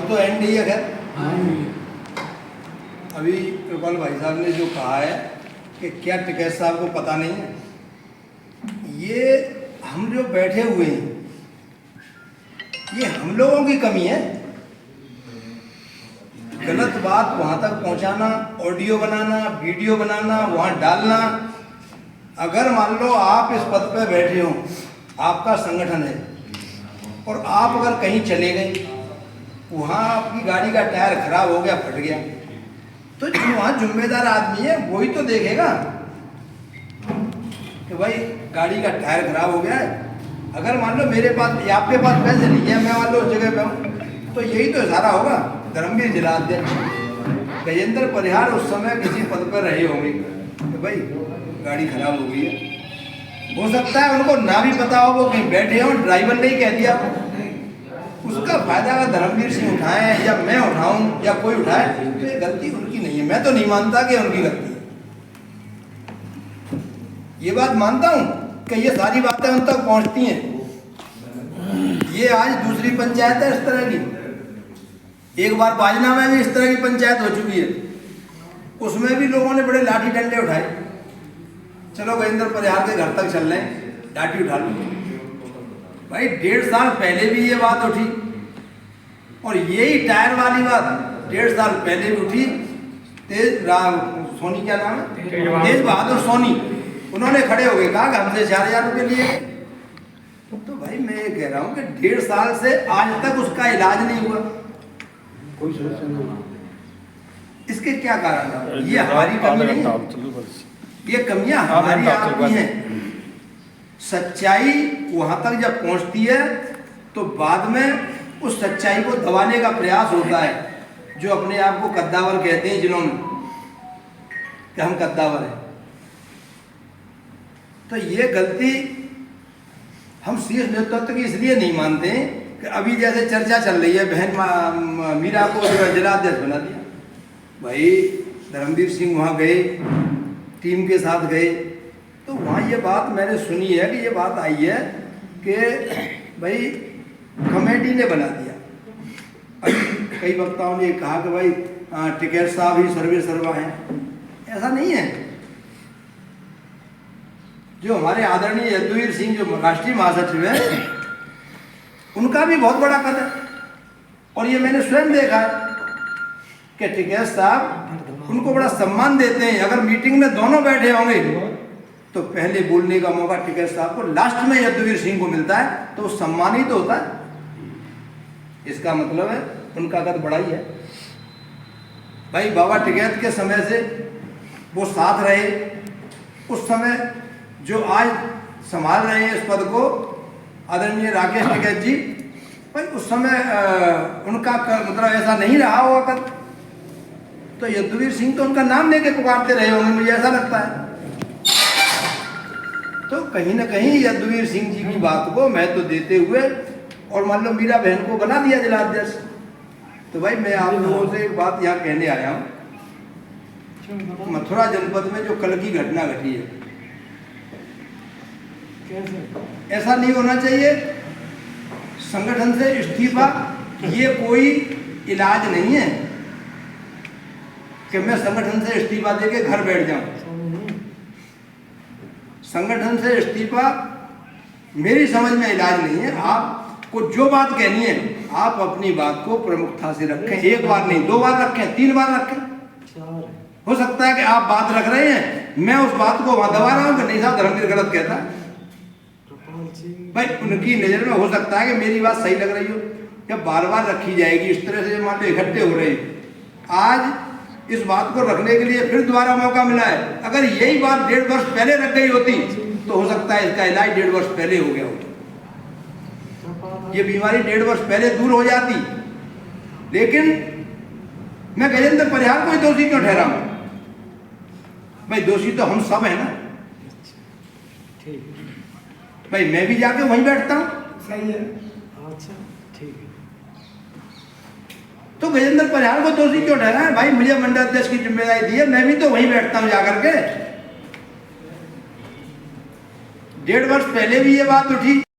अब तो and he है खैर। अभी कृपाल भाई साहब ने जो कहा है कि क्या टिकैत साहब को पता नहीं है, ये हम जो बैठे हुए हैं ये हम लोगों की कमी है। गलत बात वहां तक पहुंचाना, ऑडियो बनाना, वीडियो बनाना, वहां डालना। अगर मान लो आप इस पद पे बैठे हो, आपका संगठन है और आप अगर कहीं चले गए, वहां आपकी गाड़ी का टायर खराब हो गया, फट गया, तो जो वहां जिम्मेदार आदमी है वही तो देखेगा कि भाई गाड़ी का टायर खराब हो गया है। अगर मान लो मेरे पास या आपके पास पैसे नहीं है, मैं मान लो उस जगह पे हूँ, तो यही तो इशारा होगा। धर्मवीर जिलाध्यक्ष गजेंद्र परिहार उस समय किसी पद पर रहे होंगे कि भाई गाड़ी खराब हो गई है। हो सकता है उनको ना भी पता हो, वो कहीं बैठे हो, ड्राइवर ने ही कह दिया, उसका फायदा अगर धर्मवीर सिंह उठाएं या मैं उठाऊं या कोई उठाए तो ये गलती उनकी नहीं है। मैं तो नहीं मानता कि उनकी गलती है, ये बात मानता हूं कि ये सारी बातें उन तक पहुंचती हैं। ये आज दूसरी पंचायत है इस तरह की। एक बार बाजना में भी इस तरह की पंचायत हो चुकी है, उसमें भी लोगों ने बड़े लाठी डंडे उठाए। चलो गजेंद्र परिहार के घर तक चल रहे हैं, लाठी उठा लो। भाई 1.5 साल पहले भी ये बात उठी और यही टायर वाली बात 1.5 साल पहले भी उठी। सोनी क्या नाम है, तेज बहादुर सोनी, उन्होंने खड़े हो गए कहा कि हमसे 4,000 रुपये लिए। तो भाई मैं ये कह रहा हूँ कि 1.5 साल से आज तक उसका इलाज नहीं हुआ, कोई सलूशन नहीं। इसके क्या कारण है? ये हमारी कमी नहीं है, ये कमियां हमारी आपकी हैं। सच्चाई वहां तक जब पहुंचती है तो बाद में उस सच्चाई को दबाने का प्रयास होता है। जो अपने आप को कद्दावर कहते हैं, जिन्होंने कि हम कद्दावर हैं, तो ये गलती हम शीर्ष नेतृत्व की इसलिए नहीं मानते हैं कि अभी जैसे चर्चा चल रही है, बहन मीरा को जिलाध्यक्ष बना दिया। भाई धर्मवीर सिंह वहाँ गए, टीम के साथ गए, तो वहाँ ये बात मैंने सुनी है कि ये बात आई है कि भाई कमेटी ने बना दिया। अभी कई वक्ताओं ने कहा कि भाई टिकैत साहब ही सर्वे सर्वा हैं। ऐसा नहीं है। जो हमारे आदरणीय यदुवीर सिंह जो राष्ट्रीय महासचिव है, उनका भी बहुत बड़ा कद है और ये मैंने स्वयं देखा है कि टिकैत साहब उनको बड़ा सम्मान देते हैं। अगर मीटिंग में दोनों बैठे होंगे तो पहले बोलने का मौका टिकैत साहब को, लास्ट में यदुवीर सिंह को मिलता है, तो सम्मान ही तो होता है। इसका मतलब है उनका कद बड़ा ही है। भाई बाबा टिकैत के समय से वो साथ रहे, उस समय जो आज संभाल रहे हैं इस पद को आदरणीय राकेश टिकैत जी, भाई उस समय उनका मतलब ऐसा नहीं रहा होगा कद, तो यदुवीर सिंह तो उनका नाम लेके पुकारते रहे होंगे, मुझे ऐसा लगता है। तो कहीं ना कहीं यदुवीर सिंह जी की बात को महत्व देते हुए और मान लो मीरा बहन को बना दिया जिलाध्यक्ष। तो भाई मैं आप लोगों से एक बात यहाँ कहने आया हूँ, मथुरा जनपद में जो कल की घटना घटी है, ऐसा नहीं होना चाहिए। संगठन से इस्तीफा ये कोई इलाज नहीं है कि मैं संगठन से इस्तीफा देके घर बैठ जाऊं। संगठन से इस्तीफा मेरी समझ में इलाज नहीं है। आपको जो बात कहनी है आप अपनी बात को प्रमुखता से रखें, एक बार नहीं, 2 बार रखें, 3 बार रखें। हो सकता है कि आप बात रख रहे हैं, मैं उस बात को वहां दबा रहा हूं कि नहीं साहब धर्मवीर गलत कहता है। भाई उनकी नजर में हो सकता है कि मेरी बात सही लग रही हो, जब बार बार रखी जाएगी इस तरह से, मान लो इकट्ठे हो रहे हैं। आज इस बात को रखने के लिए फिर दोबारा मौका मिला है। अगर यही बात 1.5 वर्ष पहले रख गई होती तो हो सकता है इसका इलाज 1.5 वर्ष पहले हो गया होता, ये बीमारी 1.5 वर्ष पहले दूर हो जाती। लेकिन मैं गजेंद्र परिहार को ही दोषी क्यों ठहराऊं? भाई दोषी तो हम सब हैं ना। भाई मैं भी जाके वहीं बैठता हूँ, सही है, अच्छा ठीक है। तो गजेंद्र परिहार को दोषी क्यों ठहरा है? भाई मुझे मंडल अध्यक्ष की जिम्मेदारी दी है, मैं भी तो वहीं बैठता हूँ जाकर के। 1.5 वर्ष पहले भी ये बात उठी।